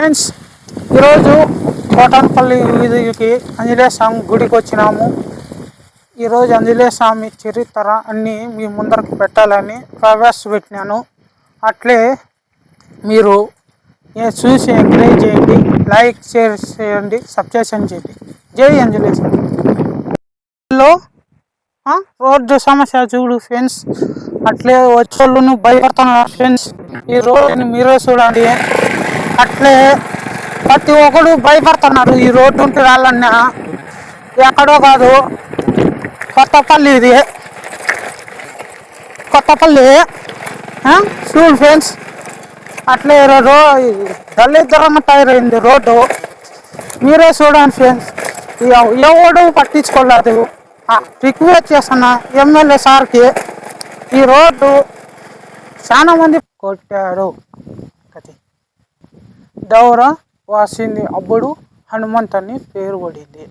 Friends, ఈరోజు కోటన్పల్లి వీధికి ఆంజనేయ స్వామి గుడికి వచ్చినాము. ఈరోజు ఆంజనేయ స్వామి చరిత్ర అన్నీ మీ ముందరకు పెట్టాలని ప్రవేశపెట్టినాను. అట్లే మీరు చూసి ఎంకరేజ్ చేయండి, లైక్ షేర్ చేయండి, సబ్స్క్రైబ్ చేయండి. జై ఆంజనేయ స్వామి. రోడ్డు సమస్య చూడు ఫ్రెండ్స్, అట్లే వచ్చేళ్ళు భయపడుతున్నారు ఫ్రెండ్స్. ఈ రోడ్డుని మీరే చూడండి. అట్లే ప్రతి ఒక్కరు భయపడుతున్నారు. ఈ రోడ్డు ఉంటే రాళ్ళన్నా ఎక్కడో కాదు, కొత్తపల్లి ఇది, కొత్తపల్లి చూడు ఫ్రెండ్స్. అట్లే దళిద్రంగా తయారైంది రోడ్డు, మీరే చూడండి ఫ్రెండ్స్. ఎవడు పట్టించుకోలేదు. రిక్వెస్ట్ చేస్తున్నా ఎమ్మెల్యే సార్కి, ఈ రోడ్డు చాలా మంది కొట్టారు. దౌర వాసింది అప్పుడు హనుమంత్ అని పేరు పడింది.